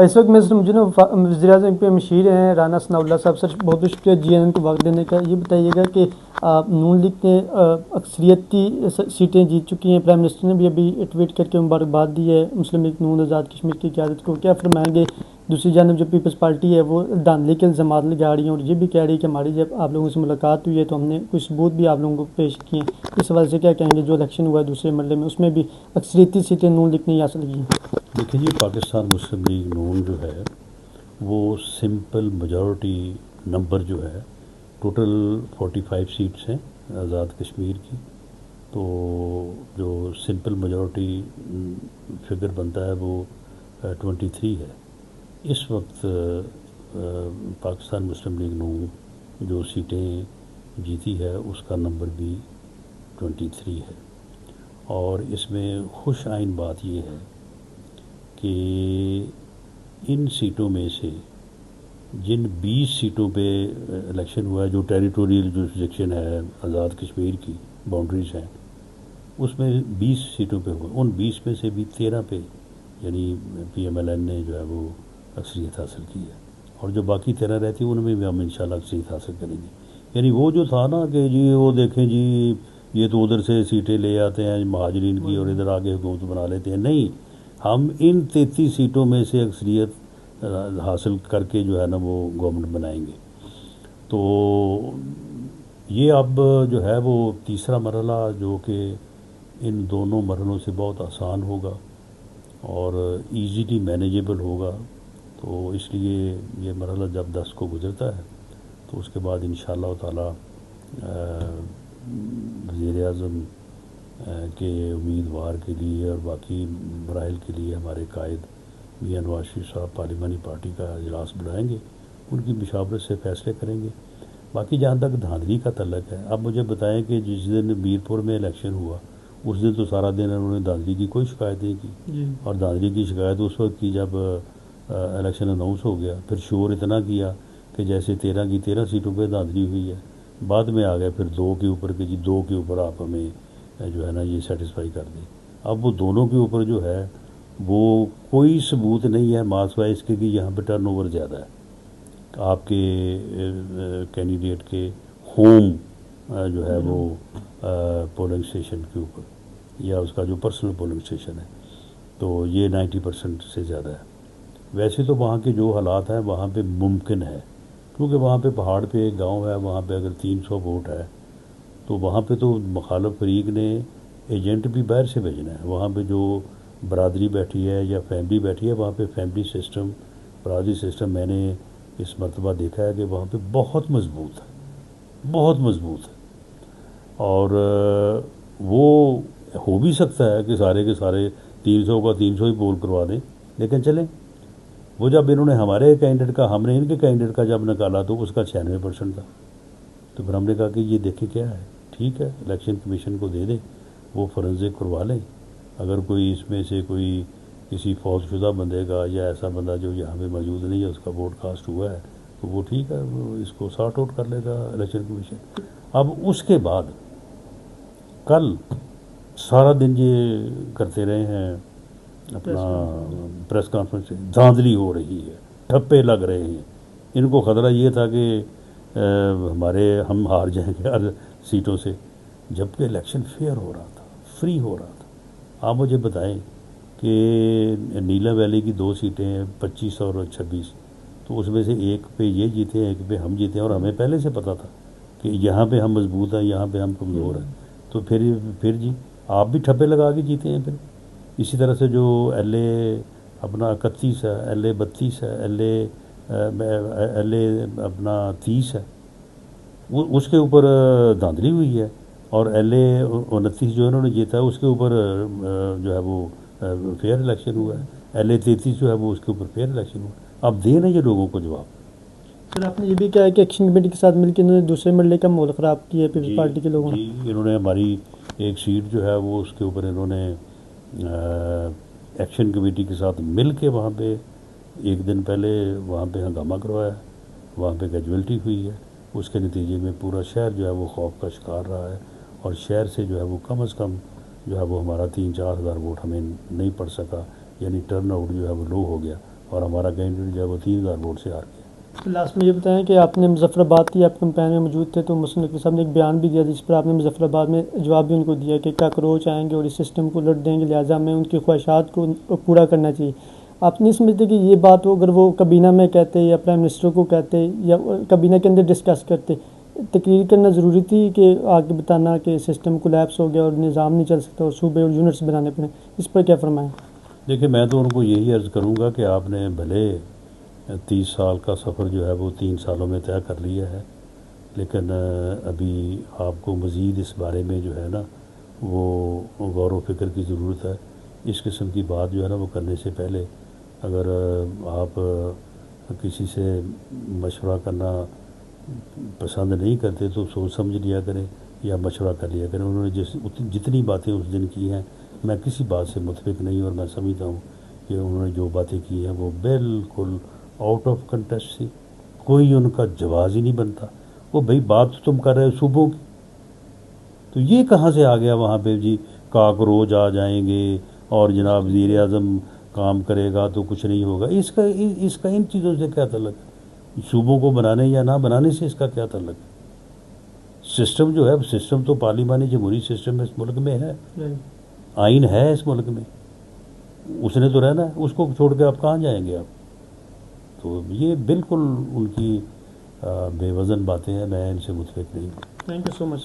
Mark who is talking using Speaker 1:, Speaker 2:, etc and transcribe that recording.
Speaker 1: اس وقت میں مجھے نا وزیر اعظم پہ مشیر ہیں رانا ثناء اللہ صاحب، سر بہت بہت شکریہ جی این این کو وقت دینے کا. یہ بتائیے گا کہ نون لیگ نے اکثریتی سیٹیں جیت چکی ہیں. پرائم منسٹر نے بھی ابھی ٹویٹ کر کے مبارکباد دی ہے مسلم لیگ نون آزاد کشمیر کی قیادت کو. کیا فرمائیں گے؟ دوسری جانب جو پیپلز پارٹی ہے وہ دھاندلی کے الزامات لگا رہی ہیں اور یہ بھی کہہ رہی ہے کہ ہماری جب آپ لوگوں سے ملاقات ہوئی ہے تو ہم نے کچھ ثبوت بھی آپ لوگوں کو پیش کیے ہیں. اس حوالے سے کیا کہیں گے؟ جو الیکشن ہوا ہے دوسرے مرحلے میں اس میں بھی اکثریتی سیٹیں نون لیگ نے حاصل کی ہیں.
Speaker 2: دیکھیں جی، پاکستان مسلم لیگ نون جو ہے وہ سمپل میجورٹی نمبر جو ہے ٹوٹل 45 سیٹس ہیں آزاد کشمیر کی. تو جو سمپل میجورٹی فگر بنتا ہے وہ 23 ہے. اس وقت پاکستان مسلم لیگ نون جو سیٹیں جیتی ہے اس کا نمبر بھی 23 ہے. اور اس میں خوش آئین بات یہ ہے کہ ان سیٹوں میں سے جن 20 سیٹوں پہ الیکشن ہوا ہے جو ٹیریٹوریل جورسڈکشن ہے آزاد کشمیر کی باؤنڈریز ہیں، اس میں 20 سیٹوں پہ ہوا. ان 20 میں سے بھی 13 پہ یعنی پی ایم ایل این نے جو ہے وہ اکثریت حاصل کی ہے. اور جو باقی 13 رہتی ہیں ان میں بھی ہم انشاءاللہ اکثریت حاصل کریں گے. یعنی وہ جو تھا نا کہ جی وہ دیکھیں جی یہ تو ادھر سے سیٹیں لے آتے ہیں مہاجرین کی اور ادھر آگے حکومت بنا لیتے ہیں. نہیں، ہم ان 33 سیٹوں میں سے اکثریت حاصل کر کے جو ہے نا وہ گورنمنٹ بنائیں گے. تو یہ اب جو ہے وہ تیسرا مرحلہ جو کہ ان دونوں مرحلوں سے بہت آسان ہوگا اور ایزیلی مینیجیبل ہوگا. تو اس لیے یہ مرحلہ جب 10 کو گزرتا ہے تو اس کے بعد انشاءاللہ تعالی وزیر اعظم کے امیدوار کے لیے اور باقی مراحل کے لیے ہمارے قائد میاں نواز شریف صاحب پارلیمانی پارٹی کا اجلاس بلائیں گے، ان کی مشاورت سے فیصلے کریں گے. باقی جہاں تک دھاندلی کا تعلق ہے، اب مجھے بتائیں کہ جس دن میرپور میں الیکشن ہوا اس دن تو سارا دن انہوں نے دھاندلی کی کوئی شکایت نہیں کی. اور دھاندلی کی شکایت اس وقت کی جب الیکشن اناؤنس ہو گیا. پھر شور اتنا کیا کہ جیسے 13 کی 13 سیٹوں پہ دھاندلی ہوئی ہے. بعد میں آ گئے پھر 2 کے اوپر کہ جی 2 کے اوپر آپ ہمیں جو ہے نا یہ سیٹسفائی کر دیں. اب وہ دونوں کے اوپر جو ہے وہ کوئی ثبوت نہیں ہے ماسوائے اس کے کہ یہاں پہ ٹرن اوور زیادہ ہے آپ کے کینڈیڈیٹ کے ہوم جو ہے وہ پولنگ اسٹیشن کے اوپر یا اس کا جو پرسنل پولنگ اسٹیشن ہے تو یہ 90% سے زیادہ ہے. ویسے تو وہاں کے جو حالات ہیں وہاں پہ ممکن ہے کیونکہ وہاں پہ پہاڑ پہ ایک گاؤں ہے، وہاں پہ اگر 300 ووٹ ہے تو وہاں پہ تو مخالف فریق نے ایجنٹ بھی باہر سے بھیجنا ہے. وہاں پہ جو برادری بیٹھی ہے یا فیملی بیٹھی ہے وہاں پہ فیملی سسٹم برادری سسٹم میں نے اس مرتبہ دیکھا ہے کہ وہاں پہ بہت مضبوط ہے، بہت مضبوط ہے. اور وہ ہو بھی سکتا ہے کہ سارے کے سارے 300 کا 300 ہی پول کروا دیں، لیکن چلیں وہ جب انہوں نے ہمارے کینڈیڈیٹ کا ہم نے ان کے کینڈیڈیٹ کا جب نکالا تو اس کا 96% تھا. تو پھر ہم نے کہا کہ یہ دیکھیں کیا ہے، ٹھیک ہے الیکشن کمیشن کو دے دیں وہ فورنزک کروا لیں. اگر کوئی اس میں سے کوئی کسی فوت شدہ بندے کا یا ایسا بندہ جو یہاں پہ موجود نہیں ہے اس کا ووٹ کاسٹ ہوا ہے تو وہ ٹھیک ہے، وہ اس کو سارٹ آؤٹ کر لے گا الیکشن کمیشن. اب اس کے بعد کل سارا دن یہ کرتے رہے ہیں اپنا پریس کانفرنس، دھاندلی ہو رہی ہے، ٹھپے لگ رہے ہیں. ان کو خطرہ یہ تھا کہ ہم ہار جائیں گے ہر سیٹوں سے، جبکہ الیکشن فیئر ہو رہا تھا، فری ہو رہا تھا. آپ مجھے بتائیں کہ نیلا ویلی کی 2 سیٹیں ہیں 25 اور 26، تو اس میں سے ایک پہ یہ جیتے ہیں ایک پہ ہم جیتے ہیں اور ہمیں پہلے سے پتہ تھا کہ یہاں پہ ہم مضبوط ہیں یہاں پہ ہم کمزور ہیں. تو پھر جی آپ بھی ٹھپے لگا کے جیتے ہیں. پھر اسی طرح سے جو ایل اے اپنا 31 ہے، ایل اے 32 ہے، ایل اے اپنا 30 ہے، اس کے اوپر دھاندلی ہوئی ہے. اور ایل اے 29 جو انہوں نے جیتا ہے اس کے اوپر جو ہے وہ فیئر الیکشن ہوا ہے. ایل اے 33 جو ہے وہ اس کے اوپر فیئر الیکشن ہوا ہے. اب دیں نا یہ لوگوں کو جواب.
Speaker 1: سر آپ نے یہ بھی کہا ہے کہ ایکشن کمیٹی کے ساتھ مل کے انہوں نے دوسرے مرحلے کا ماحول خراب کیا ہے پیپلز پارٹی کے لوگوں نے.
Speaker 2: جی انہوں نے ہماری ایک سیٹ جو ہے وہ اس کے اوپر انہوں نے ایکشن کمیٹی کے ساتھ مل کے وہاں پہ ایک دن پہلے وہاں پہ ہنگامہ کروایا، وہاں پہ کیجویلٹی ہوئی ہے. اس کے نتیجے میں پورا شہر جو ہے وہ خوف کا شکار رہا ہے اور شہر سے جو ہے وہ کم از کم جو ہے وہ ہمارا 3-4 ہزار ووٹ ہمیں نہیں پڑ سکا، یعنی ٹرن آؤٹ جو ہے وہ لو ہو گیا. اور ہمارا کینڈیڈیٹ جو ہے وہ 3000 ووٹ سے ہار گیا.
Speaker 1: لاسٹ میں یہ بتائیں کہ آپ نے مظفر آباد کی آپ کمپین میں موجود تھے تو مسلم نقوی صاحب نے ایک بیان بھی دیا جس پر آپ نے مظفر آباد میں جواب بھی ان کو دیا کہ کاکروچ آئیں گے اور اس سسٹم کو لٹ دیں گے، لہٰذا ہمیں ان کی خواہشات کو پورا کرنا چاہیے. آپ نہیں سمجھتے کہ یہ بات وہ اگر وہ کابینہ میں کہتے یا پرائم منسٹر کو کہتے یا کابینہ کے اندر ڈسکس کرتے، تقریر کرنا ضروری تھی کہ آگے بتانا کہ سسٹم کولیپس ہو گیا اور نظام نہیں چل سکتا اور صوبے اور یونٹس بنانے پڑیں، اس پر کیا فرمائیں؟
Speaker 2: دیکھیں میں تو ان کو یہی عرض کروں گا کہ آپ نے بھلے 30 سال کا سفر جو ہے وہ 3 سالوں میں طے کر لیا ہے، لیکن ابھی آپ کو مزید اس بارے میں جو ہے نا وہ غور و فکر کی ضرورت ہے. اس قسم کی بات جو ہے نا وہ کرنے سے پہلے اگر آپ کسی سے مشورہ کرنا پسند نہیں کرتے تو سوچ سمجھ لیا کریں یا مشورہ کر لیا کریں. انہوں نے جتنی باتیں اس دن کی ہیں میں کسی بات سے متفق نہیں، اور میں سمجھتا ہوں کہ انہوں نے جو باتیں کی ہیں وہ بالکل آؤٹ آف کنٹیکسٹ تھی، کوئی ان کا جواز ہی نہیں بنتا. وہ بھئی بات تو تم کر رہے ہو صوبوں کی، تو یہ کہاں سے آ گیا وہاں پہ جی کاکروچ آ جائیں گے اور جناب وزیر اعظم کام کرے گا تو کچھ نہیں ہوگا. اس کا ان چیزوں سے کیا تعلق ہے؟ صوبوں کو بنانے یا نہ بنانے سے اس کا کیا تعلق ہے؟ سسٹم جو ہے سسٹم تو پارلیمانی جمہوری سسٹم اس ملک میں ہے، آئین ہے اس ملک میں، اس نے تو رہنا ہے. اس کو چھوڑ کے آپ کہاں جائیں گے آپ؟ تو یہ بالکل ان کی بے وزن باتیں ہیں، میں ان سے متفق نہیں ہوں.
Speaker 1: Thank you so much.